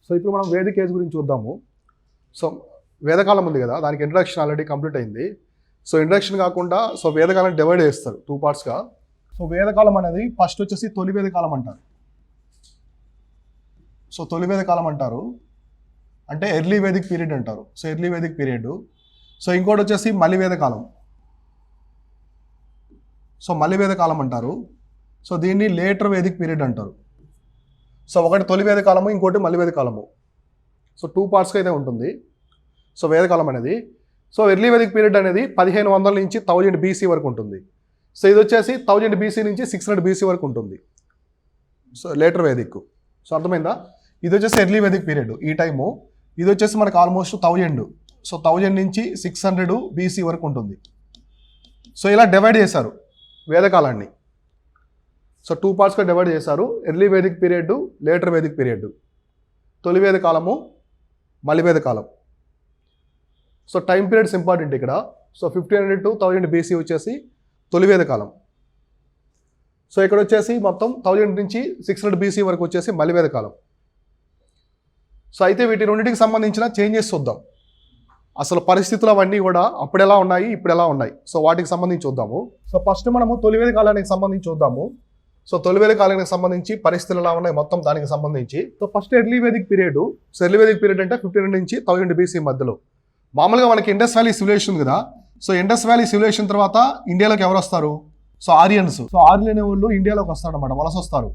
So ఇప్పుడు మనం వేదిక ఏజ్ గురించి చూద్దాము. సో వేదకాలం ఉంది కదా, దానికి ఇంట్రడక్షన్ ఆల్రెడీ కంప్లీట్ అయింది. సో ఇంట్రడక్షన్ కాకుండా సో వేదకాలం డివైడ్ చేస్తారు 2 పార్ట్స్గా. సో వేదకాలం అనేది ఫస్ట్ వచ్చేసి తొలి వేదకాలం అంటారు. సో తొలి వేదకాలం అంటారు అంటే ఎర్లీ వేదిక్ పీరియడ్ అంటారు. So early Vedic period. So ఇంకోటి వచ్చేసి మలివేద కాలం. సో మలివేద కాలం అంటారు. సో దీన్ని లేటర్ వేదిక్ పీరియడ్ అంటారు. సో ఒకటి తొలి వేద కాలము, ఇంకోటి మలివేద కాలము. సో 2 పార్ట్స్గా అయితే ఉంటుంది సో వేదకాలం అనేది. సో ఎర్లీ వేదిక్ పీరియడ్ అనేది 1500 నుంచి 1000 BC వరకు ఉంటుంది. సో ఇది వచ్చేసి 1000 BC నుంచి 600 BC వరకు ఉంటుంది. So later Vedic. సో అర్థమైందా? ఇది వచ్చేసి ఎర్లీ వేదిక్ పీరియడ్ ఈ టైము. ఇది వచ్చేసి మనకు ఆల్మోస్ట్ 1000. సో 1000 నుంచి 600 BC వరకు ఉంటుంది. సో ఇలా డివైడ్ చేశారు వేదకాలాన్ని. సో 2 పార్ట్స్గా డివైడ్ చేశారు. Early Vedic period, later Vedic period, తొలి వేద కాలము, మలివేద కాలం. సో టైం పీరియడ్స్ ఇంపార్టెంట్ ఇక్కడ. సో 1500 to 1000 BC వచ్చేసి తొలి వేద కాలం. సో ఇక్కడ వచ్చేసి మొత్తం 1000 నుంచి 600 BC వరకు వచ్చేసి మలివేద కాలం. సో అయితే వీటి రెండింటికి సంబంధించిన చేంజెస్ చూద్దాం. అసలు పరిస్థితులు అవన్నీ కూడా అప్పుడు ఎలా ఉన్నాయి, ఇప్పుడు ఎలా ఉన్నాయి, సో వాటికి సంబంధించి చూద్దాము. సో ఫస్ట్ మనము తొలివేద కాలానికి సంబంధించి చూద్దాము. సో తొలివేద కాలానికి సంబంధించి పరిస్థితులు ఎలా ఉన్నాయి మొత్తం దానికి సంబంధించి. So first early Vedic period. So early Vedic period అంటే 1500 నుంచి 1000 BC మధ్యలో. మామూలుగా మనకి ఇండస్ వ్యాలీ సివిలైజేషన్ ఉంది కదా. సో ఇండస్ వ్యాలీ సివిలైజేషన్ తర్వాత ఇండియాలోకి ఎవరు వస్తారు? సో ఆరియన్స్. సో ఆర్యులు అనే వాళ్ళు ఇండియాలోకి వస్తారన్నమాట, వలస వస్తారు.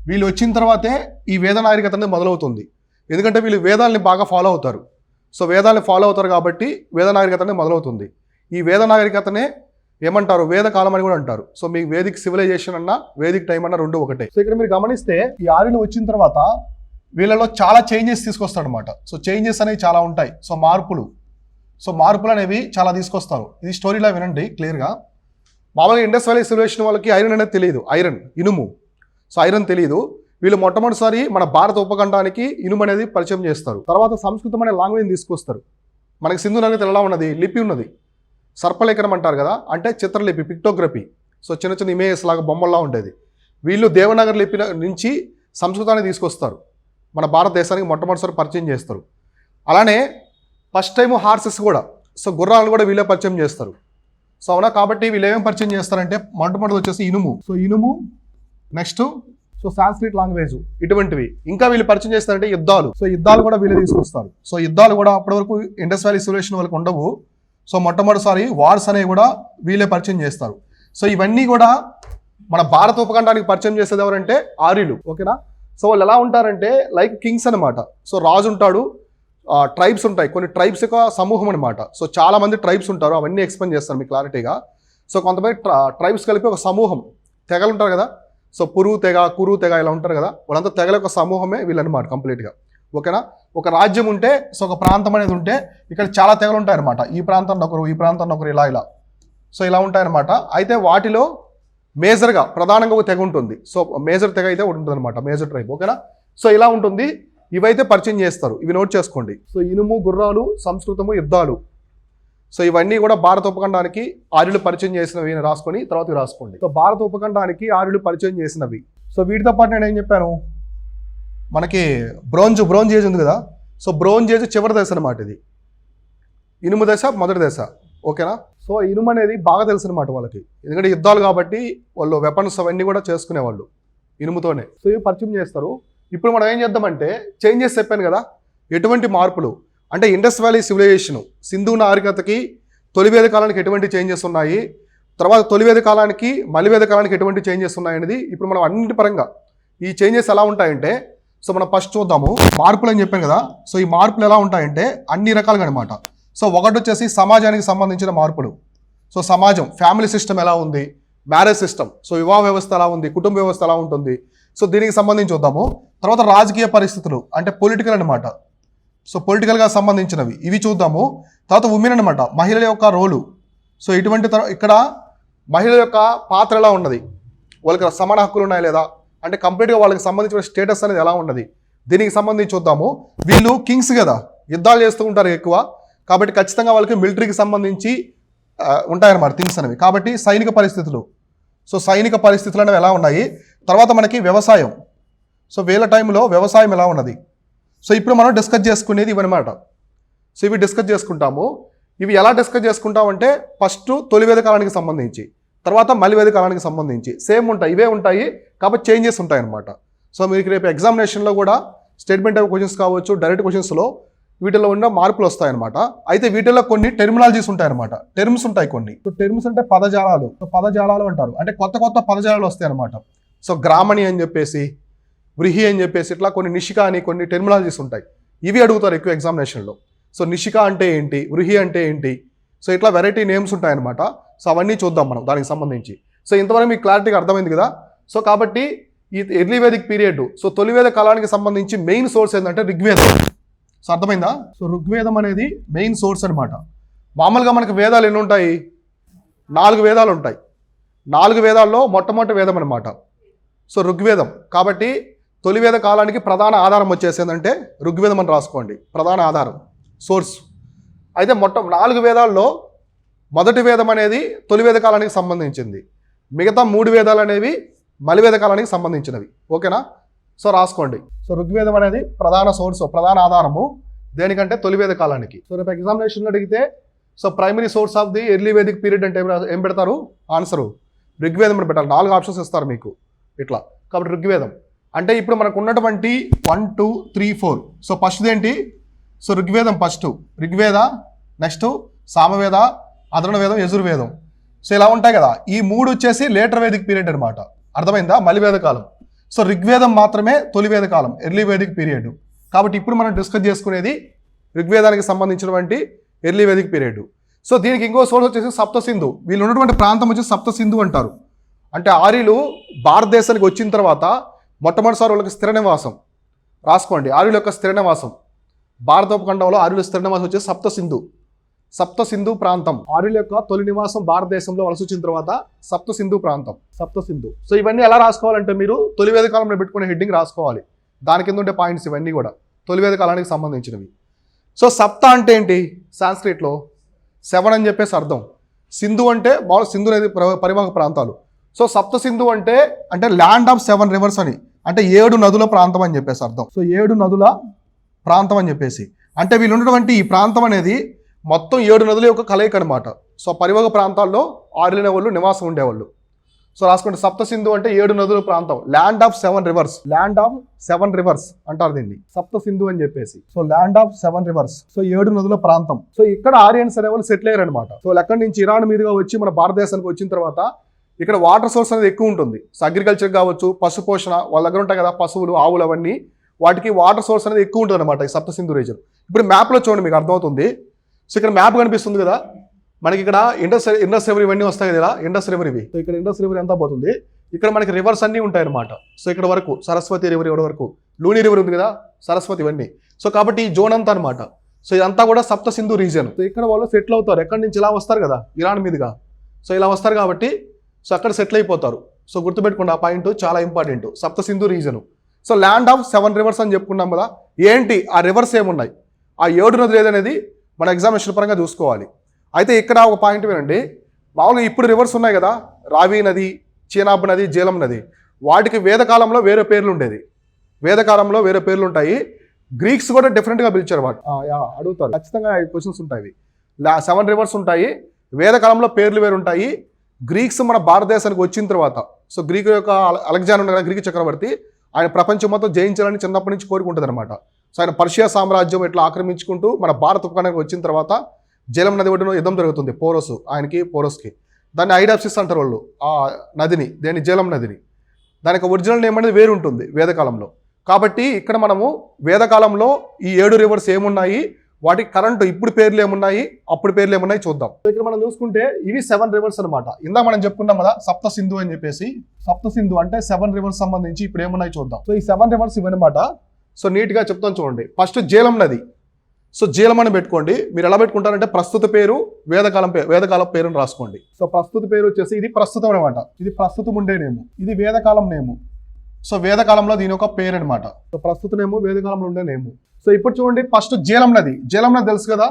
వీళ్ళు వచ్చిన తర్వాతే ఈ వేద నాగరికత అనేది మొదలవుతుంది. ఎందుకంటే వీళ్ళు వేదాలని బాగా ఫాలో అవుతారు. సో వేదాలని ఫాలో అవుతారు కాబట్టి వేద నాగరికత అనేది మొదలవుతుంది. ఈ వేద నాగరికతనే ఏమంటారు? వేద కాలం అని కూడా అంటారు. సో మీకు వేదిక్ సివిలైజేషన్ అన్న వేదిక్ టైం అన్న రెండు ఒకటే. సో ఇక్కడ మీరు గమనిస్తే ఈ ఆర్యులు వచ్చిన తర్వాత వీళ్ళలో చాలా చేంజెస్ తీసుకొస్తారనమాట. సో చేంజెస్ అనేవి చాలా ఉంటాయి. సో మార్పులు అనేవి చాలా తీసుకొస్తారు. ఇది స్టోరీలా వినండి క్లియర్గా. మామూలుగా ఇండస్ వ్యాలీ సివిలైజేషన్ వాళ్ళకి ఐరన్ అనేది తెలియదు. ఇనుము. సో ఐరన్ తెలియదు. వీళ్ళు మొట్టమొదటిసారి మన భారత ఉపఖండానికి ఇనుము అనేది పరిచయం చేస్తారు. తర్వాత సంస్కృతం అనే లాంగ్వేజ్ తీసుకొస్తారు. మనకి సింధు నగరి ఎలా ఉన్నది? లిపి ఉన్నది. సర్పలేఖనం అంటారు కదా, అంటే చిత్రలిపి, పిక్టోగ్రఫీ. సో చిన్న చిన్న ఇమేజెస్ లాగా బొమ్మల్లా ఉండేది. వీళ్ళు దేవనాగరి లిపి నుంచి సంస్కృతాన్ని తీసుకొస్తారు. మన భారతదేశానికి మొట్టమొదటిసారి పరిచయం చేస్తారు. అలానే ఫస్ట్ టైం హార్సెస్ కూడా, సో గుర్రాలను కూడా వీళ్ళే పరిచయం చేస్తారు. సో అవునా, కాబట్టి వీళ్ళు ఏమేమి పరిచయం చేస్తారంటే మొట్టమొదటి వచ్చేసి ఇనుము. సో ఇనుము, నెక్స్ట్ సో సాంస్క్రిట్ లాంగ్వేజ్, ఇటువంటివి. ఇంకా వీళ్ళు పరిచయం చేస్తారంటే యుద్ధాలు. సో యుద్ధాలు కూడా వీళ్ళే తీసుకొస్తారు. సో యుద్ధాలు కూడా అప్పటి వరకు ఇండస్ వ్యాలీ సివిలైజేషన్ వాళ్ళకి ఉండవు. సో మొట్టమొదటిసారి వార్స్ అనేవి కూడా వీళ్ళే పరిచయం చేస్తారు. సో ఇవన్నీ కూడా మన భారత ఉపఖండానికి పరిచయం చేసేది ఎవరంటే ఆర్యులు. ఓకేనా? సో వాళ్ళు ఎలా ఉంటారంటే లైక్ కింగ్స్ అనమాట. సో రాజు ఉంటాడు, ట్రైబ్స్ ఉంటాయి, కొన్ని ట్రైబ్స్ యొక్క సమూహం అనమాట. సో చాలా మంది ట్రైబ్స్ ఉంటారు, అవన్నీ ఎక్స్ప్లెయిన్ చేస్తాను మీకు క్లారిటీగా. సో కొంతమంది ట్రైబ్స్ కలిపి ఒక సమూహం, తెగలు ఉంటారు కదా. సో పురు తెగ, కురు తెగ ఇలా ఉంటారు కదా, వాళ్ళంతా తెగల యొక్క సమూహమే వీళ్ళనమాట కంప్లీట్గా. ఓకేనా? ఒక రాజ్యం ఉంటే, సో ఒక ప్రాంతం అనేది ఉంటే ఇక్కడ చాలా తెగలు ఉంటాయన్నమాట. ఈ ప్రాంతాన్ని ఒకరు, ఈ ప్రాంతాన్ని ఒకరు, ఇలా సో ఇలా ఉంటాయన్నమాట. అయితే వాటిలో మేజర్గా ప్రధానంగా ఒక తెగ ఉంటుంది. సో మేజర్ తెగ అయితే ఒకటి ఉంటుంది అనమాట, మేజర్ ట్రైబ్. ఓకేనా? సో ఇలా ఉంటుంది. ఇవైతే పరిచయం చేస్తారు, ఇవి నోట్ చేసుకోండి. సో ఇనుము, గుర్రాలు, సంస్కృతము, యుద్ధాలు. సో ఇవన్నీ కూడా భారత ఉపఖండానికి ఆర్యులు పరిచయం చేసినవి రాసుకొని తర్వాత రాసుకోండి. సో భారత ఉపఖండానికి ఆర్యులు పరిచయం చేసినవి. సో వీటితో పాటు నేను ఏం చెప్పాను, మనకి బ్రోంజ్ ఏజ్ ఉంది కదా. సో బ్రోంజ్ ఏజ్ చివరి దశ అనమాట. ఇది ఇనుము దశ మొదటి దశ. ఓకేనా? సో ఇనుము అనేది బాగా తెలుసు అనమాట వాళ్ళకి, ఎందుకంటే యుద్ధాలు కాబట్టి వాళ్ళు వెపన్స్ అవన్నీ కూడా చేసుకునేవాళ్ళు ఇనుముతోనే. సో ఇవి పరిచయం చేస్తారు. ఇప్పుడు మనం ఏం చేద్దామంటే చేంజెస్ చెప్పాను కదా, ఎటువంటి మార్పులు అంటే ఇండస్ వ్యాలీ సివిలైజేషన్, సింధు నాగరికతకి తొలివేద కాలానికి ఎటువంటి చేంజెస్ ఉన్నాయి, తర్వాత తొలివేద కాలానికి మలివేద కాలానికి ఎటువంటి చేంజెస్ ఉన్నాయి అనేది ఇప్పుడు మనం అన్నింటి పరంగా ఈ చేంజెస్ ఎలా ఉంటాయంటే, సో మనం ఫస్ట్ చూద్దాము. మార్పులు అని చెప్పాను కదా. సో ఈ మార్పులు ఎలా ఉంటాయంటే అన్ని రకాలుగా అనమాట. సో ఒకటి వచ్చేసి సమాజానికి సంబంధించిన మార్పులు. సో సమాజం, ఫ్యామిలీ సిస్టమ్ ఎలా ఉంది, మ్యారేజ్ సిస్టమ్, సో వివాహ వ్యవస్థ ఎలా ఉంది, కుటుంబ వ్యవస్థ ఎలా ఉంటుంది, సో దీనికి సంబంధించి చూద్దాము. తర్వాత రాజకీయ పరిస్థితులు అంటే పొలిటికల్ అనమాట. సో పొలిటికల్గా సంబంధించినవి ఇవి చూద్దాము. తర్వాత ఉమెన్ అనమాట, మహిళల యొక్క రోలు. సో ఇటువంటి ఇక్కడ మహిళల యొక్క పాత్ర ఎలా ఉన్నది, వాళ్ళకి సమాన హక్కులు ఉన్నాయా లేదా, అంటే కంప్లీట్గా వాళ్ళకి సంబంధించిన స్టేటస్ అనేది ఎలా ఉన్నది, దీనికి సంబంధించి చూద్దాము. వీళ్ళు కింగ్స్ కదా, యుద్ధాలు చేస్తూ ఉంటారు ఎక్కువ, కాబట్టి ఖచ్చితంగా వాళ్ళకి మిలిటరీకి సంబంధించి ఉంటాయన్నమాట థింగ్స్ అనేవి. కాబట్టి సైనిక పరిస్థితులు, సో సైనిక పరిస్థితులు అనేవి ఎలా ఉన్నాయి. తర్వాత మనకి వ్యవసాయం. సో వీళ్ళ టైంలో వ్యవసాయం ఎలా ఉన్నది, సో ఇప్పుడు మనం డిస్కస్ చేసుకునేది ఇవన్నమాట. సో ఇవి డిస్కస్ చేసుకుంటాము. ఇవి ఎలా డిస్కస్ చేసుకుంటామంటే ఫస్ట్ తొలి వేద కాలానికి సంబంధించి, తర్వాత మలి వేద కాలానికి సంబంధించి సేమ్ ఉంటాయి, ఇవే ఉంటాయి, కాబట్టి చేంజెస్ ఉంటాయి అన్నమాట. సో మీకు రేపు ఎగ్జామినేషన్లో కూడా స్టేట్మెంట్ ఆఫ్ క్వశ్చన్స్ కావచ్చు, డైరెక్ట్ క్వశ్చన్స్లో వీటిలో ఉన్న మార్పులు వస్తాయన్నమాట. అయితే వీటిలో కొన్ని టెర్మినాలజీస్ ఉంటాయన్నమాట, టర్మ్స్ ఉంటాయి కొన్ని. సో టర్మ్స్ అంటే పదజాలాలు. సో పదజాలాలు అంటారు, అంటే కొత్త కొత్త పదజాలాలు వస్తాయి అనమాట. సో గ్రామణి అని చెప్పేసి, వ్రీహి అని చెప్పేసి, ఇట్లా కొన్ని నిషిక అని కొన్ని టెర్మినాలజీస్ ఉంటాయి. ఇవి అడుగుతారు ఎక్కువ ఎగ్జామినేషన్లో. సో నిషిక అంటే ఏంటి, వ్రీహి అంటే ఏంటి, సో ఇట్లా వెరైటీ నేమ్స్ ఉంటాయన్నమాట. సో అవన్నీ చూద్దాం మనం దానికి సంబంధించి. సో ఇంతవరకు మీకు క్లారిటీగా అర్థమైంది కదా. సో కాబట్టి ఈ ఎర్లీ వేదిక్ పీరియడ్, సో తొలి వేద కాలానికి సంబంధించి మెయిన్ సోర్స్ ఏంటంటే ఋగ్వేదం. సో అర్థమైందా. సో ఋగ్వేదం అనేది మెయిన్ సోర్స్ అనమాట. మామూలుగా మనకు వేదాలు ఎన్ని ఉంటాయి, 4 వేదాలు ఉంటాయి. 4 వేదాల్లో మొట్టమొదటి వేదం అనమాట సో ఋగ్వేదం. కాబట్టి తొలి వేద కాలానికి ప్రధాన ఆధారం వచ్చేసి ఏంటంటే ఋగ్వేదం అని రాసుకోండి, ప్రధాన ఆధారం, సోర్స్. అయితే 4 వేదాల్లో మొదటి వేదం అనేది తొలి వేద కాలానికి సంబంధించింది, మిగతా 3 వేదాలు అనేవి మలివేద కాలానికి సంబంధించినవి. ఓకేనా. సో రాసుకోండి. సో ఋగ్వేదం అనేది ప్రధాన సోర్స్, ప్రధాన ఆధారము దేనికంటే తొలివేద కాలానికి. సో రేపు ఎగ్జామినేషన్లో అడిగితే so primary source of the early Vedic period అంటే ఏం పెడతారు, ఆన్సరు ఋగ్వేదం అని పెట్టాలి. 4 ఆప్షన్స్ ఇస్తారు మీకు ఇట్లా. కాబట్టి ఋగ్వేదం అంటే ఇప్పుడు మనకు ఉన్నటువంటి 1, 2, 3, 4. సో ఫస్ట్ ఏంటి, సో ఋగ్వేదం ఫస్ట్, ఋగ్వేద, నెక్స్ట్ సామవేద, అధర్వవేదం, యజుర్వేదం. సో ఇలా ఉంటాయి కదా. ఈ 3 వచ్చేసి లేటర్ వేదిక్ పీరియడ్ అనమాట. అర్థమైందా, మలివేద కాలం. సో ఋగ్వేదం మాత్రమే తొలివేద కాలం, ఎర్లీ వేదిక్ పీరియడ్. కాబట్టి ఇప్పుడు మనం డిస్కస్ చేసుకునేది ఋగ్వేదానికి సంబంధించినటువంటి ఎర్లీ వేదిక్ పీరియడ్. సో దీనికి ఇంకో సోర్స్ వచ్చేసి సప్త సింధు. వీళ్ళు ఉన్నటువంటి ప్రాంతం వచ్చి సప్త సింధు అంటారు. అంటే ఆర్యులు భారతదేశానికి వచ్చిన తర్వాత మొట్టమొదటిసారి వాళ్ళకి స్థిర నివాసం, రాసుకోండి, ఆర్యుల యొక్క స్థిర నివాసం, భారత ఉపఖండంలో ఆర్యుల స్థిర నివాసం వచ్చేసి సప్త సింధు ప్రాంతం. ఆర్యుల యొక్క తొలి నివాసం భారతదేశంలో వలస వచ్చిన తర్వాత సప్త సింధు ప్రాంతం, సప్త సింధు. సో ఇవన్నీ ఎలా రాసుకోవాలంటే మీరు తొలివేద కాలంలో పెట్టుకునే హెడ్డింగ్ రాసుకోవాలి. దాని కింద ఉండే పాయింట్స్ ఇవన్నీ కూడా తొలివేద కాలానికి సంబంధించినవి. సో సప్త అంటే ఏంటి, సాంస్క్రిట్లో 7 అని చెప్పేసి అర్థం. సింధు అంటే మామూలు సింధు అనేది పరివాహక ప్రాంతాలు. సో సప్త సింధు అంటే ల్యాండ్ ఆఫ్ 7 రివర్స్ అని, అంటే 7 నదుల ప్రాంతం అని చెప్పేసి అర్థం. సో 7 నదుల ప్రాంతం అని చెప్పేసి అంటే వీళ్ళు ఉన్నటువంటి ఈ ప్రాంతం అనేది మొత్తం 7 నదుల యొక్క కలయిక అనమాట. సో పరివాహక ప్రాంతాల్లో ఆర్యులనే వాళ్ళు నివాసం ఉండేవాళ్ళు. సో రాసుకోండి, సప్త సింధు అంటే 7 నదుల ప్రాంతం, land of 7 reverse, land of 7 reverse అంటారు దీన్ని, సప్త సింధు అని చెప్పేసి. So land of 7 reverse, so 7 నదుల ప్రాంతం. సో ఇక్కడ ఆరియన్స్ అనే వాళ్ళు సెటిల్ అయ్యారు అనమాట. సో ఎక్కడి నుంచి ఇరాన్ మీదుగా వచ్చి మన భారతదేశానికి వచ్చిన తర్వాత ఇక్కడ వాటర్ సోర్స్ అనేది ఎక్కువ ఉంటుంది. సో అగ్రికల్చర్ కావచ్చు, పశు పోషణ, వాళ్ళ దగ్గర ఉంటాయి కదా పశువులు, ఆవులు, అవన్నీ వాటికి వాటర్ సోర్స్ అనేది ఎక్కువ ఉంటుంది అనమాట ఈ సప్త సింధు రీజన్. ఇప్పుడు మ్యాప్లో చూడండి మీకు అర్థమవుతుంది. సో ఇక్కడ మ్యాప్ కనిపిస్తుంది కదా మనకి, ఇక్కడ ఇండస్ రివర్ ఇవన్నీ వస్తాయి కదా, ఇండస్ రివర్ ఇవి. సో ఇక్కడ ఇండస్ రివర్ ఎంత పోతుంది, ఇక్కడ మనకి రివర్స్ అన్నీ ఉంటాయి అనమాట. సో ఇక్కడ వరకు సరస్వతి రివర్, ఇక్కడ వరకు లూని రివర్ ఉంది కదా, సరస్వతి, ఇవన్నీ. సో కాబట్టి ఈ జోన్ అంతా అనమాట. సో ఇదంతా కూడా సప్త సింధు రీజన్. సో ఇక్కడ వాళ్ళు సెటిల్ అవుతారు, ఎక్కడి నుంచి ఇలా వస్తారు కదా ఇరాన్ మీదుగా. సో ఇలా వస్తారు కాబట్టి సో అక్కడ సెటిల్ అయిపోతారు. సో గుర్తుపెట్టుకోండి, ఆ పాయింట్ చాలా ఇంపార్టెంట్, సప్త Sindhu reason. So land of 7 reverse అని చెప్పుకున్నాం కదా. ఏంటి ఆ రివర్స్ ఏమున్నాయి, ఆ 7 నదులు ఏదనేది మన ఎగ్జామినేషన్ పరంగా చూసుకోవాలి. అయితే ఇక్కడ ఒక పాయింట్ వినండి, మామూలుగా ఇప్పుడు రివర్స్ ఉన్నాయి కదా, రావి నది, చీనాబ్ నది, జీలం నది, వాటికి వేదకాలంలో వేరే పేర్లు ఉండేది. వేదకాలంలో వేరే పేర్లు ఉంటాయి. గ్రీక్స్ కూడా డిఫరెంట్గా పిలిచారు వాటి. అడుగుతారు ఖచ్చితంగా క్వశ్చన్స్ ఉంటాయి. 7 రివర్స్ ఉంటాయి, వేదకాలంలో పేర్లు వేరు ఉంటాయి. గ్రీక్స్ మన భారతదేశానికి వచ్చిన తర్వాత, సో గ్రీకు యొక్క అలెగ్జాండర్ గ్రీకు చక్రవర్తి, ఆయన ప్రపంచం మొత్తం జయించాలని చిన్నప్పటి నుంచి కోరుకుంటుంది అనమాట. సో ఆయన పర్షియా సామ్రాజ్యం ఇట్లా ఆక్రమించుకుంటూ మన భారత ఉపఖండానికి వచ్చిన తర్వాత జలం నది ఒడ్డున యుద్ధం జరుగుతుంది, పోరస్కి. దాన్ని ఐడాప్సిస్ అంటారు వాళ్ళు ఆ నదిని, దేని జలం నదిని. దానికి ఒరిజినల్ నేమ్ అనేది వేరు ఉంటుంది వేదకాలంలో. కాబట్టి ఇక్కడ మనము వేదకాలంలో ఈ 7 రివర్స్ ఏమున్నాయి, వాటికి కరెంట్ ఇప్పుడు పేర్లు ఏమున్నాయి, అప్పుడు పేర్లు ఏమున్నాయి చూద్దాం. ఇక్కడ మనం చూసుకుంటే ఇవి 7 రివర్స్ అనమాట. ఇందా మనం చెప్పుకున్నాం కదా సప్త సింధు అని చెప్పేసి. సప్త సింధు అంటే 7 రివర్స్ సంబంధించి ఇప్పుడు ఏమున్నాయి చూద్దాం. సో ఈ 7 రివర్స్ ఇవన్నమాట. సో నీట్గా చెప్తాను చూడండి. ఫస్ట్ జీలం నది. సో జీలం అని పెట్టుకోండి. మీరు ఎలా పెట్టుకుంటారంటే ప్రస్తుత పేరు, వేదకాలం పేరుని రాసుకోండి. సో ప్రస్తుత పేరు వచ్చేసి ఇది ప్రస్తుతం అనమాట, ఇది ప్రస్తుతం ఉండే నేము, ఇది వేదకాలం నేము. సో వేదకాలంలో దీని ఒక పేరు అనమాట. సో ప్రస్తుత నేము, వేదకాలంలో ఉండే నేము. సో ఇప్పుడు చూడండి, ఫస్ట్ జీలం నది తెలుసు కదా.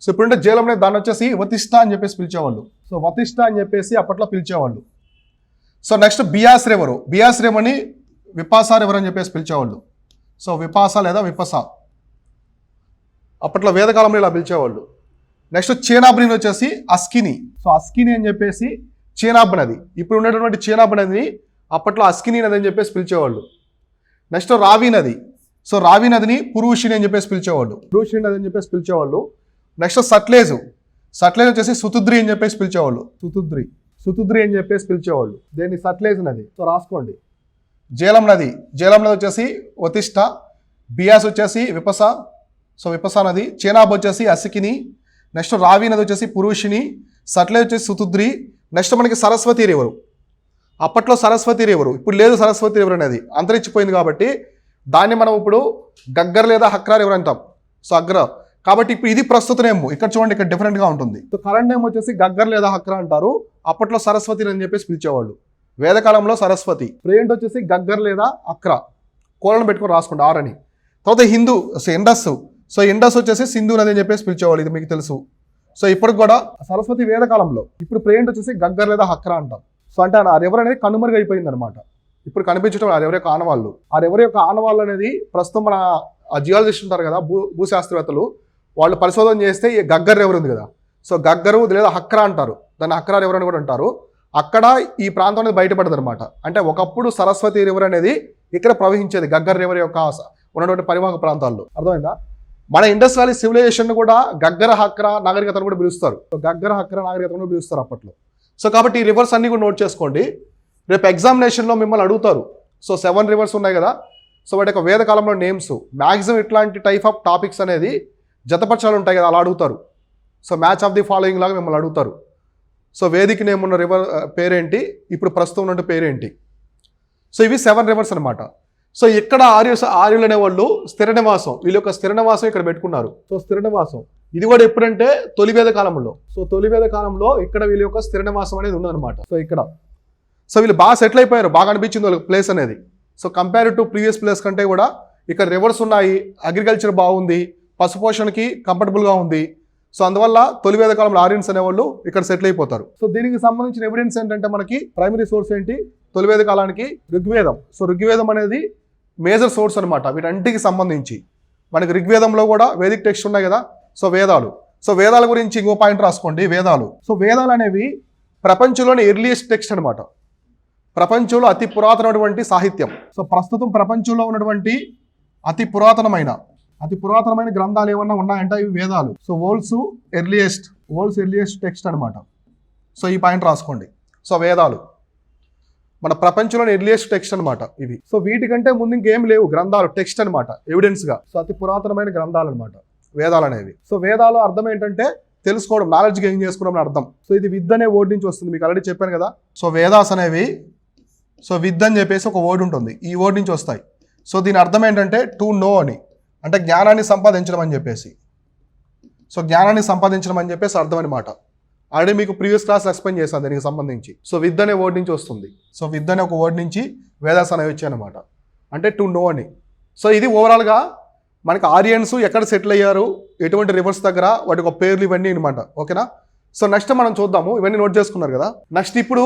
సో ఇప్పుడుంటే జీలం నది, దాన్ని వచ్చేసి వతిష్ట అని చెప్పేసి పిలిచేవాళ్ళు. సో వతిష్ట అని చెప్పేసి అప్పట్లో పిలిచేవాళ్ళు. సో నెక్స్ట్ బియాస్ రివర్ అని విపాసా రివర్ అని చెప్పేసి పిలిచేవాళ్ళు. సో విపాస లేదా విపస, అప్పట్లో వేదకాలంలో ఇలా పిలిచేవాళ్ళు. నెక్స్ట్ చేనాబ్ నీరు వచ్చేసి అస్కిని. సో అస్కిని అని చెప్పేసి చేనాబ్ నది, ఇప్పుడు ఉన్నటువంటి చేనాబ్ నదిని అప్పట్లో అస్కిని నది అని చెప్పేసి పిలిచేవాళ్ళు. నెక్స్ట్ రావి నది. సో రావి నదిని పురుషిని అని చెప్పేసి పిలిచేవాళ్ళు, పురుషిని నది అని చెప్పేసి పిలిచేవాళ్ళు. నెక్స్ట్ సట్లేజ్ వచ్చేసి సుతుద్రి అని చెప్పేసి పిలిచేవాళ్ళు, సుతుద్రి అని చెప్పేసి పిలిచేవాళ్ళు. దేన్ని సట్లేజ్ నది. సో రాసుకోండి. జేలం నది వచ్చేసి వతిష్ట. బియాస్ వచ్చేసి విపస, సో విపస నది. చేనాబ్ వచ్చేసి అసికిని. నెక్స్ట్ రావి నది వచ్చేసి పురుషిని. సట్లేజ్ వచ్చేసి సుతుద్రి. నెక్స్ట్ మనకి సరస్వతి రివరు. అప్పట్లో సరస్వతి రివరు, ఇప్పుడు లేదు సరస్వతి రివర్ అనేది, అంతరించిపోయింది. కాబట్టి దాన్ని మనం ఇప్పుడు గగ్గర్ లేదా హక్రా రివర్ అంటాం. సో అగ్ర కాబట్టి ఇప్పుడు ఇది ప్రస్తుత నేమ్. ఇక్కడ చూడండి, ఇక్కడ డిఫరెంట్గా ఉంటుంది. సో కరెంట్ నేమ్ వచ్చేసి గగ్గర్ లేదా హక్రా అంటారు. అప్పట్లో సరస్వతి అని చెప్పేసి పిలిచేవాళ్ళు. వేదకాలంలో సరస్వతి. ప్రేంట్ వచ్చేసి గగ్గర్ లేదా అక్రా, కోలను పెట్టుకొని రాసుకోండి ఆర్ అని. తర్వాత Hindu, so Indus. So Indus వచ్చేసి సింధు నది అని చెప్పేసి పిలిచేవాళ్ళు, ఇది మీకు తెలుసు. సో ఇప్పటికి కూడా సరస్వతి వేదకాలంలో. ఇప్పుడు ప్రేంట్ వచ్చేసి గగ్గర్ లేదా హక్రా అంటాం. సో అంటే ఆ రివర్ అనేది కనుమరుగైపోయింది అనమాట. ఇప్పుడు కనిపించడం ఆ రివర్ యొక్క ఆనవాళ్ళు. ఆ రివర్ యొక్క ఆనవాళ్ళు అనేది ప్రస్తుతం మన జియాలజిస్ట్ ఉంటారు కదా, భూశాస్త్రవేత్తలు, వాళ్ళు పరిశోధన చేస్తే ఈ గగ్గర్ రివర్ ఉంది కదా, సో గగ్గరు లేదా హక్రా అంటారు, దాన్ని హక్రా రివర్ అని కూడా అంటారు. అక్కడ ఈ ప్రాంతం అనేది బయటపడదు అనమాట. అంటే ఒకప్పుడు సరస్వతి రివర్ అనేది ఇక్కడ ప్రవహించేది, గగ్గర్ రివర్ యొక్క ఉన్నటువంటి పరివాహక ప్రాంతాల్లో. అర్థమైందా? మన ఇండస్ వ్యాలీ సివిలైజేషన్ కూడా గగ్గర హక్రా నాగరికతను కూడా పిలుస్తారు. గగ్గర హక్రా నాగరికతను కూడా పిలుస్తారు అప్పట్లో. సో కాబట్టి ఈ రివర్స్ అన్ని కూడా నోట్ చేసుకోండి. రేపు ఎగ్జామినేషన్లో మిమ్మల్ని అడుగుతారు. సో 7 రివర్స్ ఉన్నాయి కదా, సో వాటి యొక్క వేదకాలంలో నేమ్స్. మ్యాక్సిమం ఇట్లాంటి టైప్ ఆఫ్ టాపిక్స్ అనేది జతపరచాలు ఉంటాయి కదా, అలా అడుగుతారు. So match of the following లాగా మిమ్మల్ని అడుగుతారు. సో వేదిక నేమ్ ఉన్న రివర్ పేరేంటి, ఇప్పుడు ప్రస్తుతం ఉన్న పేరేంటి. సో ఇవి 7 రివర్స్ అనమాట. సో ఇక్కడ ఆర్యులు అనేవాళ్ళు స్థిర నివాసం, వీళ్ళ యొక్క స్థిర నివాసం ఇక్కడ పెట్టుకున్నారు. సో స్థిర నివాసం ఇది కూడా ఎప్పుడంటే తొలి వేద కాలంలో. సో తొలి వేద కాలంలో ఇక్కడ వీళ్ళ యొక్క స్థిర నివాసం అనేది ఉందన్నమాట. సో ఇక్కడ సో వీళ్ళు బాగా సెటిల్ అయిపోయారు, బాగా అనిపించింది వాళ్ళకి ప్లేస్ అనేది. So compare to previous place కంటే కూడా ఇక్కడ రివర్స్ ఉన్నాయి, అగ్రికల్చర్ బాగుంది, పశుపోషణకి కంఫర్టబుల్గా ఉంది. సో అందువల్ల తొలి వేద కాలంలో ఆర్యన్స్ అనేవాళ్ళు ఇక్కడ సెటిల్ అయిపోతారు. సో దీనికి సంబంధించిన ఎవిడెన్స్ ఏంటంటే మనకి ప్రైమరీ సోర్స్ ఏంటి, తొలి వేద కాలానికి ఋగ్వేదం. సో ఋగ్వేదం అనేది మేజర్ సోర్స్ అనమాట వీటన్నిటికి సంబంధించి. మనకి ఋగ్వేదంలో కూడా వేదిక్ టెక్స్ట్ ఉన్నాయి కదా, సో వేదాలు. సో వేదాల గురించి ఇంకో పాయింట్ రాసుకోండి, వేదాలు. సో వేదాలు అనేవి ప్రపంచంలోని ఎర్లియస్ట్ టెక్స్ట్ అనమాట, ప్రపంచంలో అతి పురాతనమైనటువంటి సాహిత్యం. సో ప్రస్తుతం ప్రపంచంలో ఉన్నటువంటి అతి పురాతనమైన గ్రంథాలు ఏమన్నా ఉన్నాయంటే ఇవి వేదాలు. సో వరల్డ్స్ ఎర్లియస్ట్ టెక్స్ట్ అనమాట. సో ఈ పాయింట్ రాసుకోండి. సో వేదాలు మన ప్రపంచంలోని ఎర్లియస్ట్ టెక్స్ట్ అనమాట ఇవి. సో వీటికంటే ముందు ఇంకేం లేవు గ్రంథాలు, టెక్స్ట్ అనమాట, ఎవిడెన్స్గా. సో అతి పురాతనమైన గ్రంథాలు అనమాట వేదాలు అనేవి. సో వేదాలు అర్థం ఏంటంటే తెలుసుకోవడం, నాలెడ్జ్ గెయిన్ చేసుకోవడం అని అర్థం. సో ఇది విద్ అనే వర్డ్ నుంచి వస్తుంది, మీకు ఆల్రెడీ చెప్పాను కదా. సో వేదాస్ అనేవి, సో విద్ అని చెప్పేసి ఒక వర్డ్ ఉంటుంది, ఈ వర్డ్ నుంచి వస్తాయి. సో దీని అర్థం ఏంటంటే టు నో అని, అంటే జ్ఞానాన్ని సంపాదించడం అని చెప్పేసి. సో జ్ఞానాన్ని సంపాదించడం అని చెప్పేసి అర్థం అనమాట. ఆల్రెడీ మీకు ప్రీవియస్ క్లాస్ ఎక్స్ప్లెయిన్ చేశాను దీనికి సంబంధించి. సో విద్ అనే వర్డ్ నుంచి వస్తుంది. సో విద్ అనే ఒక వర్డ్ నుంచి వేదాస్ అనేవి వచ్చాయన్నమాట, అంటే టు నో అని. సో ఇది ఓవరాల్గా మనకి ఆరియన్స్ ఎక్కడ సెటిల్ అయ్యారు, ఎటువంటి రివర్స్ దగ్గర, వాటి ఒక పేర్లు, ఇవన్నీ అనమాట. ఓకేనా? సో నెక్స్ట్ మనం చూద్దాము, ఇవన్నీ నోట్ చేసుకున్నారు కదా. నెక్స్ట్ ఇప్పుడు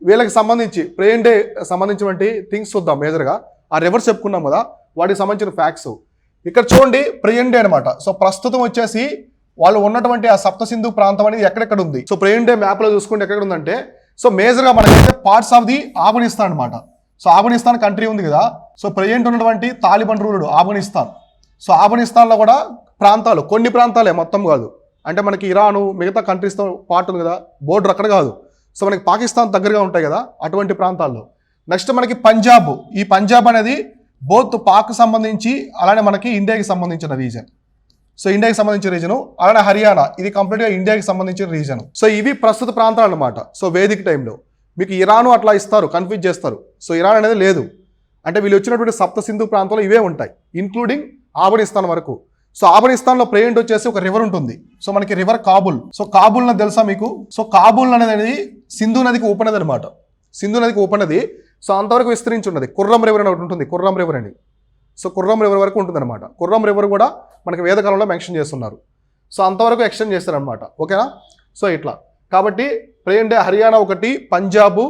వీళ్ళకి సంబంధించి ప్రెజెంట్ డే సంబంధించినటువంటి థింగ్స్ చూద్దాం. మేజర్గా ఆ రివర్స్ చెప్పుకున్నాం కదా, వాటికి సంబంధించిన ఫ్యాక్ట్స్ ఇక్కడ చూడండి. ప్రెజెంట్ డే అనమాట. సో ప్రస్తుతం వచ్చేసి వాళ్ళు ఉన్నటువంటి ఆ సప్త సింధు ప్రాంతం అనేది ఎక్కడెక్కడ ఉంది. సో ప్రెజెంట్ డే మ్యాప్లో చూసుకుంటే ఎక్కడ ఉందంటే, సో మేజర్గా మనకైతే పార్ట్స్ ఆఫ్ ది ఆఫ్ఘనిస్తాన్ అనమాట. సో ఆఫ్ఘనిస్తాన్ కంట్రీ ఉంది కదా, సో ప్రెజెంట్ ఉన్నటువంటి తాలిబాన్ రూలుడు ఆఫ్ఘనిస్తాన్. సో ఆఫ్ఘనిస్తాన్లో కూడా ప్రాంతాలు, కొన్ని ప్రాంతాలే, మొత్తం కాదు. అంటే మనకి ఇరాను మిగతా కంట్రీస్తో పార్ట్ ఉంది కదా, బోర్డర్ అక్కడ కాదు. సో మనకి పాకిస్తాన్ దగ్గరగా ఉంటాయి కదా, అటువంటి ప్రాంతాల్లో. నెక్స్ట్ మనకి పంజాబ్. ఈ పంజాబ్ అనేది బోత్ పాక్ సంబంధించి, అలానే మనకి ఇండియాకి సంబంధించిన రీజన్. సో ఇండియాకి సంబంధించిన రీజను. అలానే హర్యానా, ఇది కంప్లీట్గా ఇండియాకి సంబంధించిన రీజన్. సో ఇవి ప్రస్తుత ప్రాంతాలు అనమాట. సో వేదిక టైంలో మీకు ఇరాను అట్లా ఇస్తారు, కన్ఫ్యూజ్ చేస్తారు. సో ఇరాన్ అనేది లేదు, అంటే వీళ్ళు వచ్చినటువంటి సప్త సింధు ప్రాంతంలో ఇవే ఉంటాయి, ఇంక్లూడింగ్ ఆఫ్ఘనిస్తాన్ వరకు. సో ఆఫ్ఘనిస్తాన్లో ప్రెజెంట్ వచ్చేసి ఒక రివర్ ఉంటుంది. సో మనకి రివర్ కాబుల్. సో కాబుల్ నది తెలుసా మీకు? సో కాబుల్ అనేది సింధు నదికి ఉపనది అనమాట, సింధు నదికి ఉపనది. సో అంతవరకు విస్తరించి ఉన్నది. కుర్రం రివర్ అని ఒకటి ఉంటుంది, కుర్రం రివర్ అని. సో కుర్రం రివర్ వరకు ఉంటుంది అనమాట. కుర్రం రివర్ కూడా మనకి వేదకాలంలో మెన్షన్ చేస్తున్నారు. సో అంతవరకు ఎక్స్టెండ్ చేస్తారనమాట. ఓకేనా? సో ఇట్లా కాబట్టి ప్రెజెంట్ డే హర్యానా ఒకటి, పంజాబు,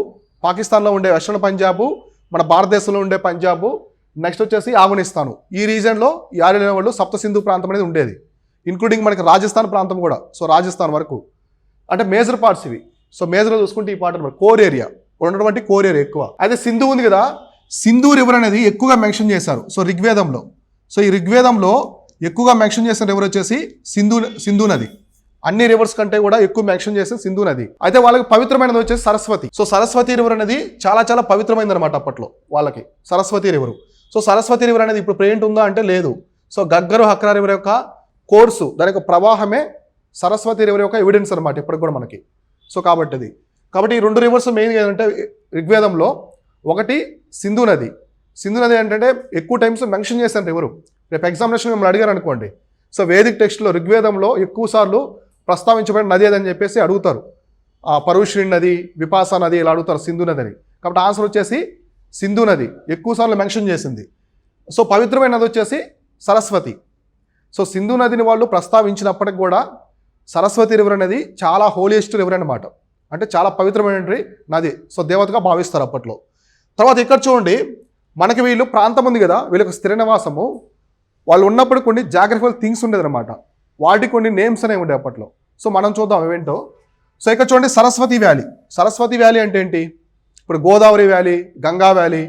పాకిస్తాన్లో ఉండే వెస్ట్రన్ పంజాబు, మన భారతదేశంలో ఉండే పంజాబు, నెక్స్ట్ వచ్చేసి ఆఫ్ఘనిస్తాను. ఈ రీజన్లో ఈ ఆర్యులైన వాళ్ళు సప్త సింధు ప్రాంతం అనేది ఉండేది. ఇంక్లూడింగ్ మనకి రాజస్థాన్ ప్రాంతం కూడా. సో రాజస్థాన్ వరకు అంటే మేజర్ పార్ట్స్ ఇవి. సో మేజర్లో చూసుకుంటే ఈ పార్ట్ అనమాట కోర్ ఏరియా ఉన్నటువంటి కోర్ ఏరియా ఎక్కువ. అయితే సింధు ఉంది కదా, సింధు రివర్ అనేది ఎక్కువగా మెన్షన్ చేశారు. సో ఋగ్వేదంలో, సో ఈ ఋగ్వేదంలో ఎక్కువగా మెన్షన్ చేసిన రివర్ వచ్చేసి సింధు నది. అన్ని రివర్స్ కంటే కూడా ఎక్కువ మెన్షన్ చేసిన సింధు నది. అయితే వాళ్ళకి పవిత్రమైనది వచ్చేసి సరస్వతి. సో సరస్వతి రివర్ అనేది చాలా చాలా పవిత్రమైనది అనమాట అప్పట్లో వాళ్ళకి Saraswati river. So Saraswati river అనేది ఇప్పుడు ప్రెజెంట్ ఉందా అంటే లేదు. సో గగ్గరు హక్రా రివర్ యొక్క కోర్సు, దాని యొక్క ప్రవాహమే సరస్వతి రివర్ యొక్క ఎవిడెన్స్ అనమాట ఇప్పటికి కూడా మనకి. సో కాబట్టి ఈ రెండు రివర్స్ మెయిన్ ఏంటంటే ఋగ్వేదంలో ఒకటి సింధు నది. సింధు నది ఏంటంటే ఎక్కువ టైమ్స్ మెన్షన్ చేశాను రివరు. రేపు ఎగ్జామినేషన్ మిమ్మల్ని అడిగారు అనుకోండి, సో వేదిక్ టెక్స్ట్లో ఋగ్వేదంలో ఎక్కువ సార్లు ప్రస్తావించబడిన నది అదని చెప్పేసి అడుగుతారు. పరుష్ణి నది, విపాస నది ఇలా అడుగుతారు సింధు నది అని. కాబట్టి ఆన్సర్ వచ్చేసి సింధు నది ఎక్కువ సార్లు మెన్షన్ చేసింది. సో పవిత్రమైన నది వచ్చేసి సరస్వతి. సో సింధు నదిని వాళ్ళు ప్రస్తావించినప్పటికి కూడా సరస్వతి రివర్ అనేది చాలా హోలియెస్ట్ రివర్ అనమాట. అంటే చాలా పవిత్రమైన నది. సో దేవతగా భావిస్తారు అప్పట్లో. తర్వాత ఇక్కడ చూడండి, మనకి వీళ్ళు ప్రాంతం ఉంది కదా, వీళ్ళకి స్థిర నివాసము, వాళ్ళు ఉన్నప్పుడు కొన్ని జాగ్రఫికల్ థింగ్స్ ఉండేదన్నమాట. వాటికి కొన్ని నేమ్స్ అనేవి ఉండే అప్పట్లో. సో మనం చూద్దాం ఏవేంటో. సో ఇక్కడ చూడండి సరస్వతి వ్యాలీ. సరస్వతి వ్యాలీ అంటే ఏంటి? ఇప్పుడు Godavari valley, Ganga valley,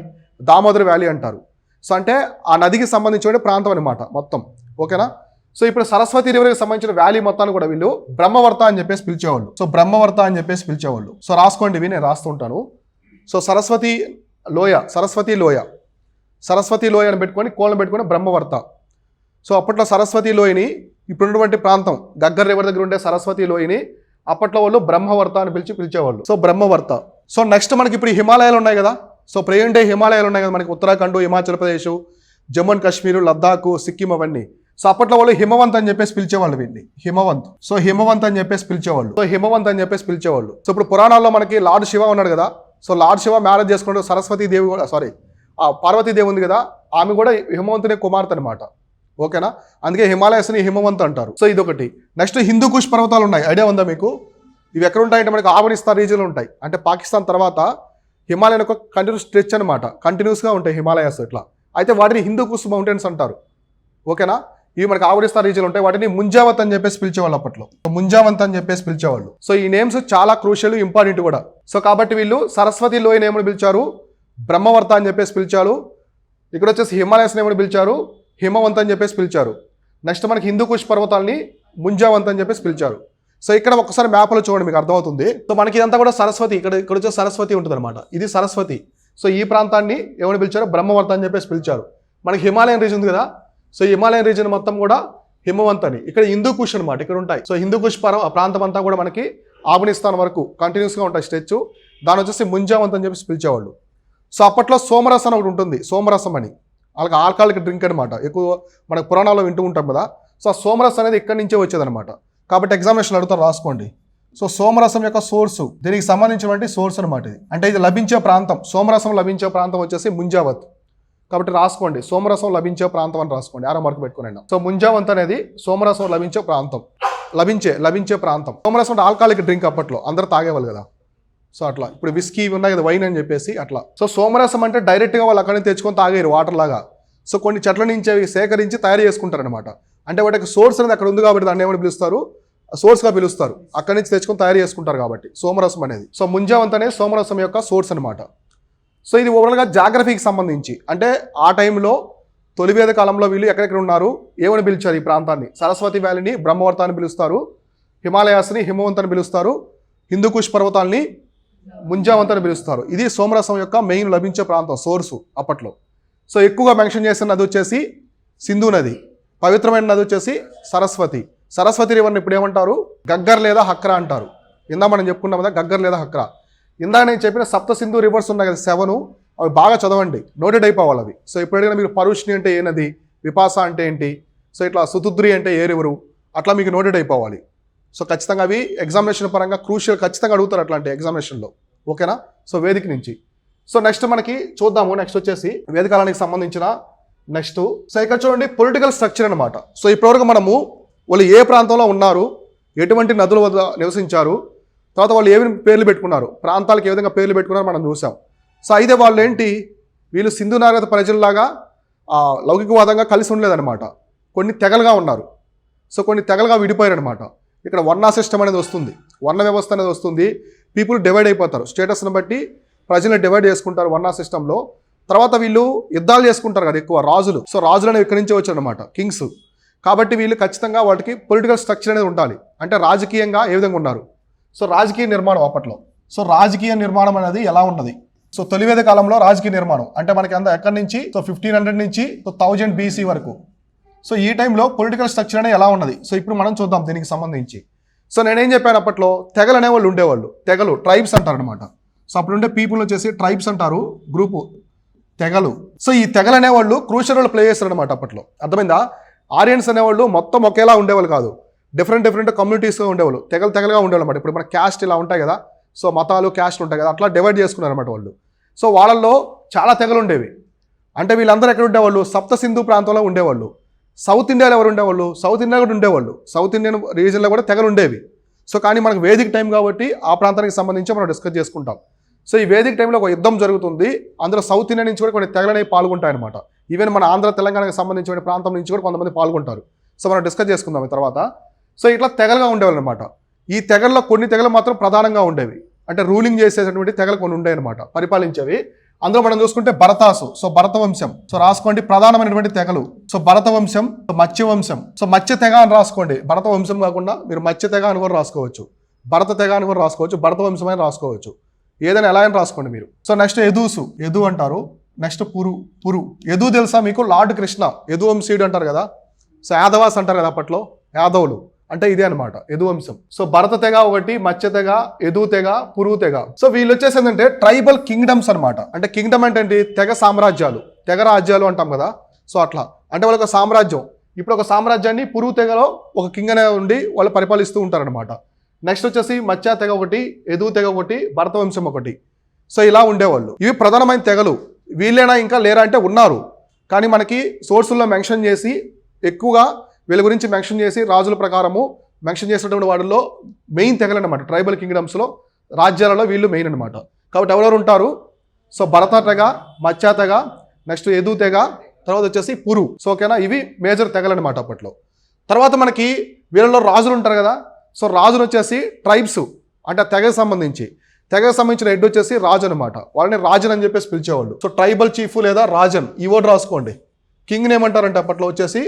Damodar valley అంటారు. సో అంటే ఆ నదికి సంబంధించిన ప్రాంతం అనమాట మొత్తం. ఓకేనా? సో ఇప్పుడు సరస్వతి రివర్కి సంబంధించిన వ్యాలీ మొత్తాన్ని కూడా వీళ్ళు బ్రహ్మవర్త అని చెప్పేసి పిలిచేవాళ్ళు. సో బ్రహ్మవర్త అని చెప్పేసి పిలిచేవాళ్ళు. సో రాసుకోండి, ఇవి నేను రాస్తుంటాను. సో సరస్వతి లోయ అని పెట్టుకొని కోళ్ళను పెట్టుకొని బ్రహ్మవర్త. సో అప్పట్లో సరస్వతి లోయని, ఇప్పుడున్నటువంటి ప్రాంతం గగ్గర్ రివర్ దగ్గర ఉండే సరస్వతి లోయని అప్పట్లో వాళ్ళు బ్రహ్మవర్త అని పిలిచేవాళ్ళు. సో బ్రహ్మవర్త. సో నెక్స్ట్ మనకి ఇప్పుడు హిమాలయాలు ఉన్నాయి కదా. సో ప్రెజెంట్ డే హిమాలయాలు ఉన్నాయి కదా మనకి, ఉత్తరాఖండ్, హిమాచల్ ప్రదేశ్, జమ్మూ అండ్ కాశ్మీర్, లద్దాఖ్, సిక్కిం అవన్నీ. సో అప్పట్లో వాళ్ళు హిమవంత్ అని చెప్పేసి పిలిచేవాళ్ళు వీటిని, హిమవంత్. సో హిమవంత్ అని చెప్పేసి పిలిచేవాళ్ళు. సో ఇప్పుడు పురాణాల్లో మనకి లార్డ్ శివ ఉన్నాడు కదా. సో లార్డ్ శివ మ్యారేజ్ చేసుకుంటూ సరస్వతి దేవి కూడా, పార్వతీదేవి ఉంది కదా, ఆమె కూడా హిమవంతుని కుమార్తె అనమాట. ఓకేనా? అందుకే హిమాలయస్ని హిమవంత్ అంటారు. సో ఇదొకటి. నెక్స్ట్ హిందూ కుష్ పర్వతాలు ఉన్నాయి, ఐడియా ఉందా మీకు? ఇవి ఎక్కడ ఉంటాయంటే మనకి ఆఫ్ఘనిస్తాన్ రీజియన్లో ఉంటాయి. అంటే పాకిస్తాన్ తర్వాత హిమాలయన్ ఒక కంటిన్యూస్ స్ట్రెచ్ అనమాట, కంటిన్యూస్గా ఉంటాయి హిమాలయాస్ ఇట్లా. అయితే వాటిని హిందూ కుష్ మౌంటైన్స్ అంటారు. ఓకేనా? ఇవి మనకి ఆఫ్ఘనిస్తాన్ రీజియన్ ఉంటాయి. వాటిని ముంజావత్ అని చెప్పేసి పిలిచేవాళ్ళు అప్పట్లో, ముంజావంత్ అని చెప్పేసి పిలిచేవాళ్ళు. సో ఈ నేమ్స్ చాలా క్రూషియల్, ఇంపార్టెంట్ కూడా. సో కాబట్టి వీళ్ళు సరస్వతి లోయ నేమని పిలిచారు, బ్రహ్మవర్త అని చెప్పేసి పిలిచారు. ఇక్కడ వచ్చేసి హిమాలయస్ నేమని పిలిచారు, హిమవంత్ అని చెప్పేసి పిలిచారు. నెక్స్ట్ మనకి హిందూ కుష్ పర్వతాలని ముంజావంత్ అని చెప్పేసి పిలిచారు. సో ఇక్కడ ఒకసారి మ్యాప్లో చూడండి, మీకు అర్థమవుతుంది. సో మనకి ఇదంతా కూడా సరస్వతి, ఇక్కడ వచ్చే సరస్వతి ఉంటుంది అనమాట, ఇది సరస్వతి. సో ఈ ప్రాంతాన్ని ఏమని పిలిచారు? బ్రహ్మవర్త అని చెప్పేసి పిలిచారు. మనకి హిమాలయన్ రీజన్ ఉంది కదా, సో హిమాలయన్ రీజన్ మొత్తం కూడా హిమవంత్ అని. ఇక్కడ హిందూ కుష్ అనమాట, ఇక్కడ ఉంటాయి. సో హిందూ కుష్ ప్రాంతం అంతా కూడా మనకి ఆఫ్ఘనిస్తాన్ వరకు కంటిన్యూస్గా ఉంటాయి స్ట్రెచ్. దాని వచ్చేసి ముంజావంత్ అని చెప్పేసి పిలిచేవాళ్ళు. సో అప్పట్లో సోమరసం ఒకటి ఉంటుంది, సోమరసం అని, వాళ్ళకి ఆల్కహాలిక్ డ్రింక్ అనమాట. ఎక్కువ మనకు పురాణాల్లో వింటూ ఉంటాం కదా. సో ఆ సోమరసం అనేది ఇక్కడి నుంచే వచ్చేదనమాట. కాబట్టి ఎగ్జామినేషన్ అడుగుతారు, రాసుకోండి. సో సోమరసం యొక్క సోర్సు, దీనికి సంబంధించినటువంటి సోర్స్ అనమాట ఇది. అంటే ఇది లభించే ప్రాంతం, సోమరసం లభించే ప్రాంతం వచ్చేసి ముంజావత్. కాబట్టి రాసుకోండి, సోమరసం లభించే ప్రాంతం అని రాసుకోండి, ఆరో మార్కు పెట్టుకుని. సో ముంజావంత్ అనేది సోమరసం లభించే ప్రాంతం, లభించే ప్రాంతం. సోమరసం అంటే ఆల్కహాలిక్ డ్రింక్, అప్పట్లో అందరూ తాగేవాళ్ళు కదా. సో అట్లా ఇప్పుడు విస్కీ ఉన్నాయి కదా, వైన్ అని చెప్పేసి అట్లా. సో సోమరసం అంటే డైరెక్ట్గా వాళ్ళు అక్కడి నుంచి తెచ్చుకొని తాగేరు వాటర్ లాగా. సో కొన్ని చెట్ల నుంచి అవి సేకరించి తయారు చేసుకుంటారనమాట. అంటే వాటికి సోర్స్ అనేది అక్కడ ఉంది కాబట్టి దాన్ని ఏమని పిలుస్తారు? సోర్స్గా పిలుస్తారు. అక్కడి నుంచి తెచ్చుకొని తయారు చేసుకుంటారు కాబట్టి సోమరసం అనేది. సో ముంజావంత్ అనేది సోమరసం యొక్క సోర్స్ అనమాట. సో ఇది ఓవరాల్గా జాగ్రఫీకి సంబంధించి, అంటే ఆ టైంలో తొలివేద కాలంలో వీళ్ళు ఎక్కడెక్కడ ఉన్నారు, ఏమని పిలిచారు ఈ ప్రాంతాన్ని? సరస్వతి వ్యాలీని బ్రహ్మవర్త అని పిలుస్తారు, హిమాలయాస్ని హిమవంత్ అని పిలుస్తారు, హిందూ కుష్ పర్వతాల్ని ముంజావంత్ అని పిలుస్తారు. ఇది సోమరసం యొక్క మెయిన్ లభించే ప్రాంతం, సోర్సు అప్పట్లో. సో ఎక్కువగా మెన్షన్ చేసిన నది వచ్చేసి సింధు నది, పవిత్రమైన నది వచ్చేసి సరస్వతి రివర్ని ఇప్పుడు ఏమంటారు? గగ్గర్ లేదా హక్రా అంటారు. ఇందా మనం చెప్పుకున్నాం కదా, గగ్గర్ లేదా హక్రా. ఇందాక నేను చెప్పిన సప్త సింధు రివర్స్ ఉన్నాయి కదా 7, అవి బాగా చదవండి, నోటెడ్ అయిపోవాలి అవి. సో ఎప్పుడైనా మీరు పరుష్ణి అంటే ఏ నది, విపాస అంటే ఏంటి, సో ఇట్లా సుతుద్రి అంటే ఏ రివరు, అట్లా మీకు నోటెడ్ అయిపోవాలి. సో ఖచ్చితంగా అవి ఎగ్జామినేషన్ పరంగా క్రూషియల్, ఖచ్చితంగా అడుగుతారు అట్లాంటి ఎగ్జామినేషన్లో. ఓకేనా? సో వేదిక నుంచి. సో నెక్స్ట్ మనకి చూద్దాము, నెక్స్ట్ వచ్చేసి వేదికాలానికి సంబంధించిన నెక్స్ట్. సో ఇక్కడ చూడండి పొలిటికల్ స్ట్రక్చర్ అనమాట. సో ఇప్పటివరకు మనము వాళ్ళు ఏ ప్రాంతంలో ఉన్నారు, ఎటువంటి నదుల వద్ద నివసించారు, తర్వాత వాళ్ళు ఏమి పేర్లు పెట్టుకున్నారు, ప్రాంతాలకు ఏ విధంగా పేర్లు పెట్టుకున్నారో మనం చూసాం. సో అయితే వాళ్ళు ఏంటి, వీళ్ళు సింధు నాగరిక ప్రజల్లాగా లౌకికవాదంగా కలిసి ఉండలేదన్నమాట, కొన్ని తెగలుగా ఉన్నారు. సో కొన్ని తెగలుగా విడిపోయారు అనమాట. ఇక్కడ వర్ణ సిస్టమ్ అనేది వస్తుంది, వర్ణ వ్యవస్థ అనేది వస్తుంది. పీపుల్ డివైడ్ అయిపోతారు, స్టేటస్ని బట్టి ప్రజలను డివైడ్ చేసుకుంటారు వర్ణ సిస్టంలో. తర్వాత వీళ్ళు యుద్ధాలు చేసుకుంటారు కదా ఎక్కువ రాజులు. సో రాజులు అనేవి ఇక్కడి నుంచే వచ్చారు అనమాట, కింగ్స్. కాబట్టి వీళ్ళు ఖచ్చితంగా వాటికి పొలిటికల్ స్ట్రక్చర్ అనేది ఉండాలి. అంటే రాజకీయంగా ఏ విధంగా ఉన్నారు. సో రాజకీయ నిర్మాణం అప్పట్లో. సో రాజకీయ నిర్మాణం అనేది ఎలా ఉన్నది. సో తొలివేద కాలంలో రాజకీయ నిర్మాణం అంటే మనకి అంతా ఎక్కడి నుంచి, సో 1500 నుంచి 1000 BC వరకు. సో ఈ టైంలో పొలిటికల్ స్ట్రక్చర్ అనేది ఎలా ఉన్నది. సో ఇప్పుడు మనం చూద్దాం దీనికి సంబంధించి. సో నేనేం చెప్పాను, అప్పట్లో తెగలు అనేవాళ్ళు ఉండేవాళ్ళు, తెగలు ట్రైబ్స్ అంటారు అనమాట. సో అప్పుడుండే పీపుల్ వచ్చేసి ట్రైబ్స్ అంటారు, గ్రూపు తెగలు. సో ఈ తెగలు అనేవాళ్ళు క్రూషియల్ రోల్ ప్లే చేస్తారు అనమాట అప్పట్లో. అర్థమైందా. ఆరియన్స్ అనేవాళ్ళు మొత్తం ఒకేలా ఉండేవాళ్ళు కాదు, డిఫరెంట్ కమ్యూనిటీస్గా ఉండేవాళ్ళు, తెగలుగా ఉండేవాళ్ళు అనమాట. ఇప్పుడు మన క్యాస్ట్ ఇలా ఉంటాయి కదా, సో మతాలు క్యాస్ట్ ఉంటాయి కదా, అట్లా డివైడ్ చేసుకున్నారు అనమాట వాళ్ళు. సో వాళ్ళల్లో చాలా తెగలు ఉండేవి. అంటే వీళ్ళందరూ ఎక్కడ ఉండేవాళ్ళు, సప్త సింధు ప్రాంతంలో ఉండేవాళ్ళు. సౌత్ ఇండియాలో ఎవరు ఉండేవాళ్ళు, సౌత్ ఇండియా కూడా ఉండేవాళ్ళు, సౌత్ ఇండియన్ రీజన్లో కూడా తెగలు ఉండేవి. సో కానీ మనకు వేదిక టైం కాబట్టి ఆ ప్రాంతానికి సంబంధించి మనం డిస్కస్ చేసుకుంటాం. సో ఈ వేదిక టైంలో ఒక యుద్ధం జరుగుతుంది, అందులో సౌత్ ఇండియా నుంచి కూడా కొన్ని తెగలు అనేవి పాల్గొంటాయి అనమాట. ఈవెన్ మన ఆంధ్ర తెలంగాణకు సంబంధించిన ప్రాంతం నుంచి కూడా కొంతమంది పాల్గొంటారు. సో మనం డిస్కస్ చేసుకుందాం ఈ తర్వాత. సో ఇట్లా తెగలుగా ఉండేవాళ్ళు అనమాట. ఈ తెగల్లో కొన్ని తెగలు మాత్రం ప్రధానంగా ఉండేవి, అంటే రూలింగ్ చేసేటువంటి తెగలు కొన్ని ఉండేవి అనమాట, పరిపాలించేవి. అందులో మనం చూసుకుంటే భరతాసు, సో భరత వంశం. సో రాసుకోండి ప్రధానమైనటువంటి తెగలు. సో భరత వంశం, మత్స్య వంశం. సో మత్స్య తెగ అని రాసుకోండి, భరత వంశం కాకుండా మీరు మత్స్య తెగ అని కూడా రాసుకోవచ్చు, భరత తెగ అని కూడా రాసుకోవచ్చు, భరత వంశం అని రాసుకోవచ్చు, ఏదైనా ఎలా అని రాసుకోండి మీరు. సో నెక్స్ట్ యదుసు, యదు అంటారు. నెక్స్ట్ పురు. యదు తెలుసా మీకు, లార్డ్ కృష్ణ, యదు వంశీయుడు అంటారు కదా. సో యాదవాస్ అంటారు కదా అప్పట్లో, యాదవులు అంటే ఇదే అనమాట యదు వంశం. సో భరత తెగ ఒకటి, మత్స్య తెగ, యదు తెగ, పురు తెగ. సో వీళ్ళు వచ్చేసి ఏంటంటే ట్రైబల్ కింగ్డమ్స్ అనమాట. అంటే కింగ్డమ్ అంటే ఏంటి, తెగ సామ్రాజ్యాలు, తెగ రాజ్యాలు అంటాం కదా. సో అట్లా అంటే వాళ్ళ ఒక సామ్రాజ్యం. ఇప్పుడు ఒక సామ్రాజ్యాన్ని పురు తెగలో ఒక కింగ్ అనే ఉండి వాళ్ళు పరిపాలిస్తూ ఉంటారనమాట. నెక్స్ట్ వచ్చేసి మత్స్య తెగ ఒకటి, యదు తెగ ఒకటి, భరత వంశం ఒకటి. సో ఇలా ఉండేవాళ్ళు. ఇవి ప్రధానమైన తెగలు. వీళ్ళైనా ఇంకా లేరా అంటే ఉన్నారు, కానీ మనకి సోర్సుల్లో మెన్షన్ చేసి ఎక్కువగా వీళ్ళ గురించి మెన్షన్ చేసి రాజుల ప్రకారము మెన్షన్ చేసినటువంటి వాటిల్లో మెయిన్ తెగలు అనమాట. ట్రైబల్ కింగ్డమ్స్లో రాజ్యాలలో వీళ్ళు మెయిన్ అనమాట. కాబట్టి ఎవరెవరు ఉంటారు, సో భరత తెగ, మత్స్య తెగ, నెక్స్ట్ యదు తెగ, తర్వాత వచ్చేసి పురు. సో ఓకేనా, ఇవి మేజర్ తెగలు అనమాట అప్పట్లో. తర్వాత మనకి వీళ్ళలో రాజులు ఉంటారు కదా. సో రాజులు వచ్చేసి ట్రైబ్స్ అంటే తెగకు సంబంధించిన హెడ్ వచ్చేసి రాజు అనమాట. వాళ్ళని రాజన్ అని చెప్పేసి పిలిచేవాళ్ళు. సో ట్రైబల్ చీఫ్ లేదా రాజన్, ఈ వర్డ్ రాసుకోండి. కింగ్ ఏమంటారంటే అప్పట్లో వచ్చేసి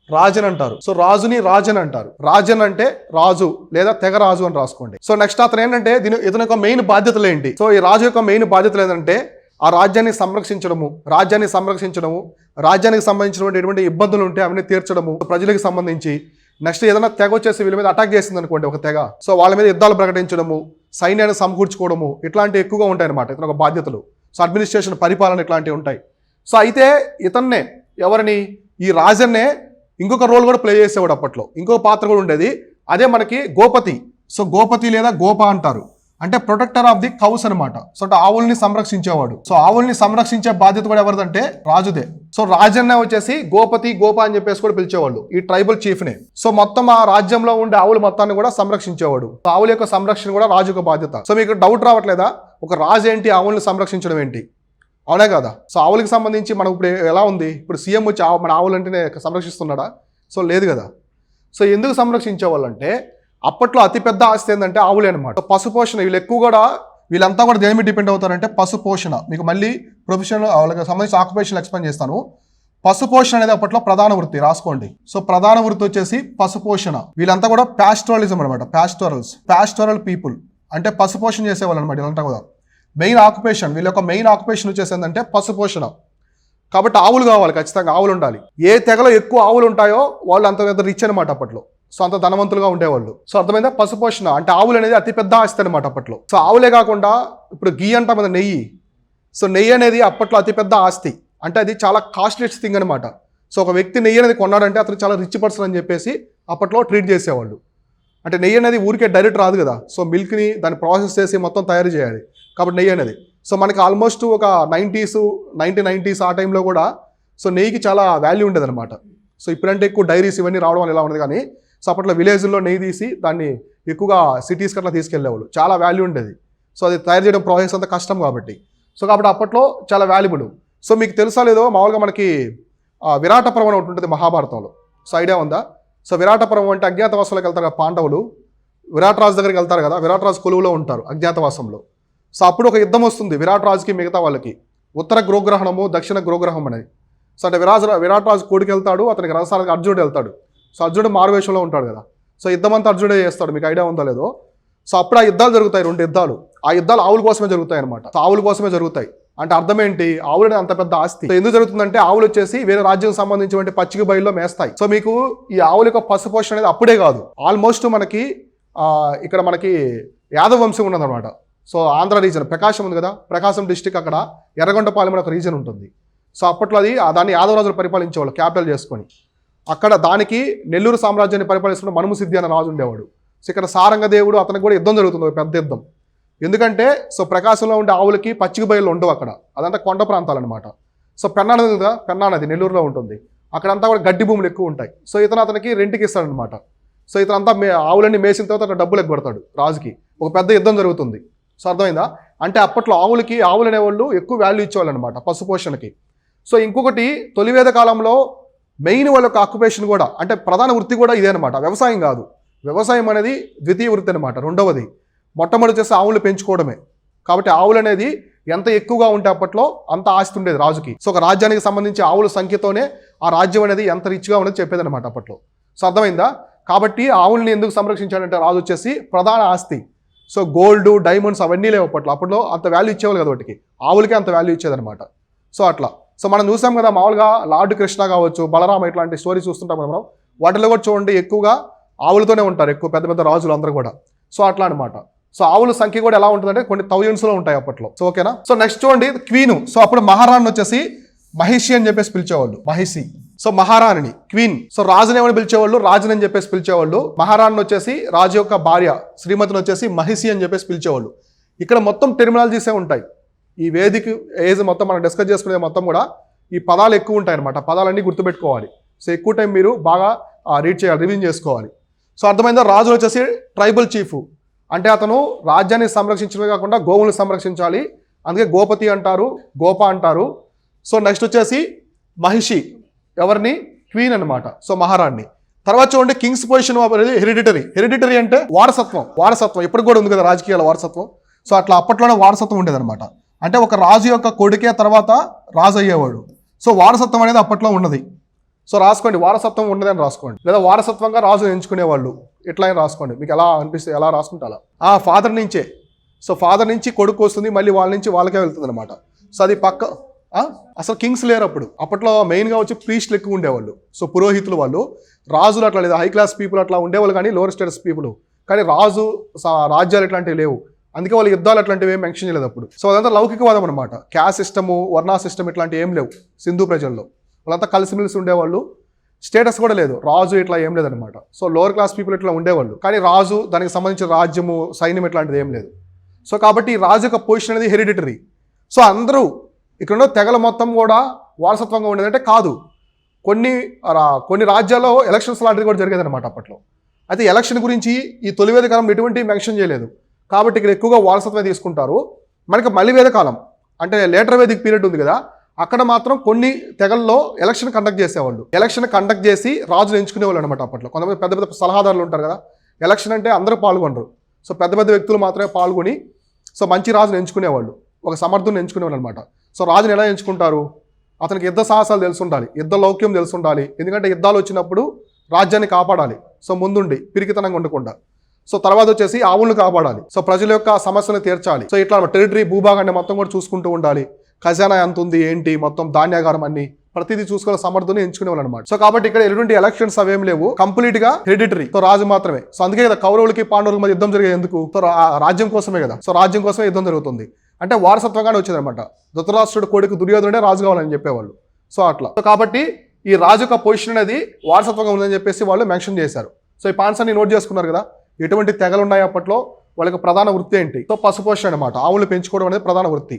రాజన్ అంటారు. సో రాజుని రాజన్ అంటారు. రాజన్ అంటే రాజు లేదా తెగ రాజు అని రాసుకోండి. సో నెక్స్ట్ అతను ఏంటంటే ఇతని యొక్క మెయిన్ బాధ్యతలు ఏంటి. సో ఈ రాజు యొక్క మెయిన్ బాధ్యతలు ఏంటంటే ఆ రాజ్యాన్ని సంరక్షించడము, రాజ్యానికి సంబంధించినటువంటి ఎటువంటి ఇబ్బందులు ఉంటే అవన్నీ తీర్చడము ప్రజలకు సంబంధించి. నెక్స్ట్ ఏదైనా తెగ వచ్చేసి వీళ్ళ మీద అటాక్ చేసింది అనుకోండి ఒక తెగ, సో వాళ్ళ మీద యుద్ధాలు ప్రకటించడము, సైన్యాన్ని సమకూర్చుకోవడము, ఇట్లాంటివి ఎక్కువగా ఉంటాయి అనమాట ఇతను ఒక బాధ్యతలు. సో అడ్మినిస్ట్రేషన్, పరిపాలన ఇట్లాంటివి ఉంటాయి. సో అయితే ఇతన్నే ఎవరిని, ఈ రాజన్నే ఇంకొక రోల్ కూడా ప్లే చేసేవాడు అప్పట్లో, ఇంకొక పాత్ర కూడా ఉండేది. అదే మనకి గోపతి. సో గోపతి లేదా గోప అంటారు, అంటే ప్రొటెక్టర్ ఆఫ్ ది కౌస్ అనమాట. సో అంటే ఆవుల్ని సంరక్షించేవాడు. సో ఆవుల్ని సంరక్షించే బాధ్యత కూడా ఎవరిదంటే రాజుదే. సో రాజన్న వచ్చేసి గోపతి, గోప అని చెప్పేసి కూడా పిలిచేవాళ్ళు ఈ ట్రైబల్ చీఫ్ నే. సో మొత్తం ఆ రాజ్యంలో ఉండే ఆవుల మొత్తాన్ని కూడా సంరక్షించేవాడు. ఆవుల యొక్క సంరక్షణ కూడా రాజు యొక్క బాధ్యత. సో మీకు డౌట్ రావట్లేదా, ఒక రాజు ఏంటి, ఆవుల్ని సంరక్షించడం ఏంటి, అవునా కదా. సో ఆవులకి సంబంధించి మనం ఇప్పుడు ఎలా ఉంది, ఇప్పుడు సీఎం వచ్చి మన ఆవులంటేనే సంరక్షిస్తున్నాడా, సో లేదు కదా. సో ఎందుకు సంరక్షించేవాళ్ళు అంటే అప్పట్లో అతిపెద్ద ఆస్తి ఏంటంటే ఆవులే అనమాట. పశుపోషణ, వీళ్ళంతా కూడా దేని మీద డిపెండ్ అవుతారంటే పశుపోషణ. మీకు మళ్ళీ ప్రొఫెషనల్ వాళ్ళకి సంబంధించి ఆక్యుపేషన్ ఎక్స్ప్లెయిన్ చేస్తాను. పశుపోషణ అనేది అప్పట్లో ప్రధాన వృత్తి, రాసుకోండి. సో ప్రధాన వృత్తి వచ్చేసి పశుపోషణ. వీళ్ళంతా కూడా ప్యాస్టోరలిజం అనమాట, ప్యాస్టోరల్ పీపుల్ అంటే పశుపోషణ చేసేవాళ్ళు అనమాట. వీళ్ళంతా కూడా మెయిన్ ఆక్యుపేషన్, వీళ్ళ యొక్క మెయిన్ ఆక్యుపేషన్ వచ్చేసి ఏంటంటే పశుపోషణ. కాబట్టి ఆవులు కావాలి, ఖచ్చితంగా ఆవులు ఉండాలి. ఏ తెగలో ఎక్కువ ఆవులు ఉంటాయో వాళ్ళు అంత పెద్ద రిచ్ అనమాట అప్పట్లో. సో అంత ధనవంతులుగా ఉండేవాళ్ళు. సో అర్థమైందా, పశుపోషణ అంటే ఆవులు అనేది అతిపెద్ద ఆస్తి అనమాట అప్పట్లో. సో ఆవులే కాకుండా ఇప్పుడు గీ అంటాం కదా, నెయ్యి. సో నెయ్యి అనేది అప్పట్లో అతిపెద్ద ఆస్తి, అంటే అది చాలా కాస్ట్లీస్ట్ థింగ్ అనమాట. సో ఒక వ్యక్తి నెయ్యి అనేది కొన్నాడంటే అతను చాలా రిచ్ పర్సన్ అని చెప్పేసి అప్పట్లో ట్రీట్ చేసేవాళ్ళు. అంటే నెయ్యి అనేది ఊరికే డైరెక్ట్ రాదు కదా. సో మిల్క్ని దాన్ని ప్రాసెస్ చేసి మొత్తం తయారు చేయాలి కాబట్టి నెయ్యి అనేది. సో మనకి ఆల్మోస్ట్ ఒక 1990s ఆ టైంలో కూడా సో నెయ్యికి చాలా వాల్యూ ఉండేది అనమాట. సో ఇప్పుడంటే ఎక్కువ డైరీస్ ఇవన్నీ రావడం వల్ల ఇలా ఉండదు, కానీ సో అప్పట్లో విలేజ్లో నెయ్యి తీసి దాన్ని ఎక్కువగా సిటీస్కి అట్లా తీసుకెళ్లేవాళ్ళు, చాలా వాల్యూ ఉండేది. సో అది తయారు చేయడం ప్రాసెస్ అంతా కష్టం కాబట్టి. సో కాబట్టి అప్పట్లో చాలా వాల్యుబుల్. సో మీకు తెలుసా లేదో, మామూలుగా మనకి విరాట పర్వం ఒకటి ఉంటుంది మహాభారతంలో. సో ఐడియా ఉందా, సో విరాటపురం అంటే అజ్ఞాతవాసంలోకి వెళ్తారు కదా పాండవులు, విరాట్ రాజు దగ్గరికి వెళ్తారు కదా, విరాట్ రాజు కొలువులో ఉంటారు అజ్ఞాతవాసంలో. సో అప్పుడు ఒక యుద్ధం వస్తుంది విరాట్ రాజుకి మిగతా వాళ్ళకి, ఉత్తర గృహగ్రహణము దక్షిణ గృహగ్రహం అనేది. సో అంటే విరాట్ రాజు కొడుకు వెళ్తాడు, అతనికి రథసారథిగా అర్జునుడు వెళ్తాడు. సో అర్జునుడు మారువేషంలో ఉంటాడు కదా, సో యుద్ధం అంతా అర్జునుడే చేస్తాడు, మీకు ఐడియా ఉందో లేదో. సో అప్పుడు ఆ యుద్ధాలు జరుగుతాయి, 2 యుద్ధాలు. ఆ యుద్ధాలు ఆవుల కోసమే జరుగుతాయి అనమాట. సో ఆవుల కోసమే జరుగుతాయి అంటే అర్థం ఏంటి, ఆవులనే అంత పెద్ద ఆస్తి. సో ఎందుకు జరుగుతుందంటే ఆవులు వచ్చేసి వేరే రాజ్యం సంబంధించిన పచ్చిక బయల్లో మేస్తాయి. సో మీకు ఈ ఆవుల యొక్క పశుపోషణ అనేది అప్పుడే కాదు, ఆల్మోస్ట్ మనకి ఇక్కడ మనకి యాదవ వంశం ఉన్నదన్నమాట. సో ఆంధ్ర రీజన్ ప్రకాశం ఉంది కదా, ప్రకాశం డిస్టిక్, అక్కడ ఎర్రగొండపాలెం అనే ఒక రీజన్ ఉంటుంది. సో అప్పట్లో అది దాన్ని యాదవరాజులు పరిపాలించేవాళ్ళు క్యాపిటల్ చేసుకొని. అక్కడ దానికి నెల్లూరు సామ్రాజ్యాన్ని పరిపాలిస్తున్న మనుమసిద్ధి అనే రాజు ఉండేవాడు. సో ఇక్కడ సారంగదేవుడు అతనికి కూడా యుద్ధం జరుగుతుంది, ఒక పెద్ద యుద్ధం. ఎందుకంటే సో ప్రకాశంలో ఉండే ఆవులకి పచ్చిక బయలు ఉండవు అక్కడ, అదంతా కొండ ప్రాంతాలు అనమాట. సో పెన్నా నది కదా, పెన్నా నది నెల్లూరులో ఉంటుంది, అక్కడంతా కూడా గడ్డి భూములు ఎక్కువ ఉంటాయి. సో అతనికి రెంట్కి ఇస్తాడనమాట. సో ఇతనంతా ఆవులన్నీ మేసిన తర్వాత అక్కడ డబ్బులు ఎగ్గొడతాడు రాజుకి. ఒక పెద్ద యుద్ధం జరుగుతుంది. సో అర్థమైందా, అంటే అప్పట్లో ఆవులు అనేవాళ్ళు ఎక్కువ వాల్యూ ఇచ్చేవాళ్ళు అనమాట పశుపోషణకి. సో ఇంకొకటి తొలివేద కాలంలో మెయిన్ వాళ్ళ యొక్క ఆక్యుపేషన్ కూడా, అంటే ప్రధాన వృత్తి కూడా ఇదే అనమాట, వ్యవసాయం కాదు. వ్యవసాయం అనేది ద్వితీయ వృత్తి అనమాట, రెండవది. మొట్టమొదటి చేస్తే ఆవులు పెంచుకోవడమే. కాబట్టి ఆవులు అనేది ఎంత ఎక్కువగా ఉంటే అప్పట్లో అంత ఆస్తి ఉండేది రాజుకి. సో ఒక రాజ్యానికి సంబంధించి ఆవుల సంఖ్యతోనే ఆ రాజ్యం అనేది ఎంత రిచ్గా ఉండేది చెప్పేదన్నమాట అప్పట్లో. సో అర్థమైందా, కాబట్టి ఆవుల్ని ఎందుకు సంరక్షించాడంటే రాజు వచ్చేసి ప్రధాన ఆస్తి. సో గోల్డ్ డైమండ్స్ అవన్నీ లేవు అప్పట్లో అంత వాల్యూ ఇచ్చేవాళ్ళు కదా వాటికి, ఆవులకే అంత వాల్యూ ఇచ్చేదనమాట. సో అట్లా. సో మనం చూసాం కదా మామూలుగా లార్డ్ కృష్ణ కావచ్చు, బలరామ ఇట్లాంటి స్టోరీ చూస్తుంటాం మనం, వాటిలో కూడా చూడండి ఎక్కువగా ఆవులతోనే ఉంటారు ఎక్కువ పెద్ద పెద్ద రాజులు అందరూ కూడా. సో అట్లా అనమాట. సో ఆవుల సంఖ్య కూడా ఎలా ఉంటుందంటే కొన్ని థౌజండ్స్లో ఉంటాయి అప్పట్లో. సో ఓకేనా. సో నెక్స్ట్ చూడండి క్వీను. సో అప్పుడు మహారాణి వచ్చేసి మహిషి అని చెప్పేసి పిలిచేవాళ్ళు, మహిషి. సో మహారాణిని క్వీన్. సో రాజుని ఏమని పిలిచేవాళ్ళు, రాజుని అని చెప్పేసి పిలిచేవాళ్ళు. మహారాణిని వచ్చేసి రాజు యొక్క భార్య, శ్రీమతిని వచ్చేసి మహిషి అని చెప్పేసి పిలిచేవాళ్ళు. ఇక్కడ మొత్తం టెర్మినాలజీసే ఉంటాయి. ఈ వేదిక ఏజ్ మొత్తం మనం డిస్కస్ చేసుకునే మొత్తం కూడా ఈ పదాలు ఎక్కువ ఉంటాయి అనమాట, పదాలన్నీ గుర్తుపెట్టుకోవాలి. సో ఎక్కువ టైం మీరు బాగా రీడ్ చేయాలి, రివిజన్ చేసుకోవాలి. సో అర్థమైందా. రాజు వచ్చేసి ట్రైబల్ చీఫ్, అంటే అతను రాజ్యాన్ని సంరక్షించడమే కాకుండా గోవులను సంరక్షించాలి, అందుకే గోపతి అంటారు, గోప అంటారు. సో నెక్స్ట్ వచ్చేసి మహిషి, ఎవరిని, క్వీన్ అనమాట. సో మహారాణి. తర్వాత చూడండి కింగ్స్ పొజిషన్ హెరిడిటరీ అంటే వారసత్వం ఇప్పటికి కూడా ఉంది కదా రాజకీయాల వారసత్వం. సో అట్లా అప్పట్లోనే వారసత్వం ఉండేదన్నమాట. అంటే ఒక రాజు యొక్క కొడుకే తర్వాత రాజు అయ్యేవాడు. సో వారసత్వం అనేది అప్పట్లో ఉన్నది. సో రాసుకోండి, వారసత్వం ఉన్నదని రాసుకోండి, లేదా వారసత్వంగా రాజు ఎంచుకునేవాళ్ళు ఇట్లా అని రాసుకోండి, మీకు ఎలా అనిపిస్తే ఎలా రాసుకుంటే అలా. ఫాదర్ నుంచే, సో ఫాదర్ నుంచి కొడుకు వస్తుంది, మళ్ళీ వాళ్ళ నుంచి వాళ్ళకే వెళ్తుంది అనమాట. సో అది పక్క అసలు కింగ్స్ లేరు అప్పట్లో మెయిన్గా వచ్చి ప్రీస్ట్లు ఎక్కువ ఉండేవాళ్ళు. సో పురోహితులు వాళ్ళు, రాజులు అట్లా లేదు, హై క్లాస్ పీపుల్ అట్లా ఉండేవాళ్ళు కానీ లోవర్ స్టేటస్ పీపుల్, కానీ రాజ్యాలు ఇట్లాంటివి లేవు. అందుకే వాళ్ళు యుద్ధాలు అట్లాంటివి ఏం మెన్షన్ చేయలేదు అప్పుడు. సో అదంతా లౌకికవాదం అనమాట, క్యాస్ట్ సిస్టము వర్ణా సిస్టమ్ ఇట్లాంటివి ఏం లేవు సింధు ప్రజల్లో. వాళ్ళంతా కలిసిమెలిసి ఉండేవాళ్ళు, స్టేటస్ కూడా లేదు, రాజు ఇట్లా ఏం లేదనమాట. సో లోవర్ క్లాస్ పీపుల్ ఇట్లా ఉండేవాళ్ళు, కానీ రాజు దానికి సంబంధించిన రాజ్యము సైన్యం ఇట్లాంటిది ఏం లేదు. సో కాబట్టి రాజు యొక్క పొజిషన్ అనేది హెరిడిటరీ. సో అందరూ ఇక్కడ తెగల మొత్తం కూడా వారసత్వంగా ఉండేదంటే కాదు, కొన్ని రాజ్యాల్లో ఎలక్షన్స్ లాంటిది కూడా జరిగేది అనమాట అప్పట్లో. అయితే ఎలక్షన్ గురించి ఈ తొలివేద కాలం ఎటువంటి మెన్షన్ చేయలేదు, కాబట్టి ఇక్కడ ఎక్కువగా వారసత్వమే తీసుకుంటారు. మనకి మలివేద కాలం అంటే లేటర్ వేదిక్ పీరియడ్ ఉంది కదా, అక్కడ మాత్రం కొన్ని తెగల్లో ఎలక్షన్ కండక్ట్ చేసేవాళ్ళు. ఎలక్షన్ కండక్ట్ చేసి రాజులు ఎంచుకునేవాళ్ళు అనమాట అప్పట్లో. కొంతమంది పెద్ద పెద్ద సలహాదారులు ఉంటారు కదా, ఎలక్షన్ అంటే అందరూ పాల్గొనరు. సో పెద్ద పెద్ద వ్యక్తులు మాత్రమే పాల్గొని సో మంచి రాజును ఎంచుకునేవాళ్ళు, ఒక సమర్థుని ఎంచుకునేవాళ్ళు అనమాట. సో రాజుని ఎలా ఎంచుకుంటారు, అతనికి యుద్ధ సాహసాలు తెలుసుండాలి, యుద్ధ లౌక్యం తెలుసుండాలి, ఎందుకంటే యుద్ధాలు వచ్చినప్పుడు రాజ్యాన్ని కాపాడాలి. సో ముందుండి పిరికితనంగా ఉండకుండా. సో తర్వాత వచ్చేసి ఆవులను కాపాడాలి, సో ప్రజల యొక్క సమస్యలను తీర్చాలి. సో ఇట్లా టెరిటరీ భూభాగాన్ని మొత్తం కూడా చూసుకుంటూ ఉండాలి, ఖజానా ఎంత ఉంది ఏంటి మొత్తం ధాన్యాగారం అన్ని ప్రతిదీ చూసుకునే సమర్థుని ఎంచుకునేవాళ్ళు అనమాట. సో కాబట్టి ఇక్కడ ఎటువంటి ఎలక్షన్స్ అవేం లేవు, కంప్లీట్ గా హెరిడిటరీ. సో రాజు మాత్రమే. సో అందుకే కదా కౌరవులకి పాండవులకి మధ్య యుద్ధం జరిగేది ఎందుకు, సో రాజ్యం కోసమే కదా. సో రాజ్యం కోసమే యుద్ధం జరుగుతుంది, అంటే వారసత్వంగానే వచ్చేదన్నమాట. ధృతరాష్ట్రుడు కొడుకు దుర్యోధనుడే రాజు కావాలని చెప్పేవాళ్ళు. సో అట్లా. సో కాబట్టి ఈ రాజు యొక్క పొజిషన్ అనేది వారసత్వంగా ఉందని చెప్పేసి వాళ్ళు మెన్షన్ చేశారు. సో ఈ పాయింట్స్ అన్ని నోట్ చేసుకున్నారు కదా. ఎటువంటి తెగలు ఉన్నాయి అప్పట్లో, వాళ్ళకి ప్రధాన వృత్తి ఏంటి, సో పశుపోషణ అనమాట, ఆవులు పెంచుకోవడం అనేది ప్రధాన వృత్తి.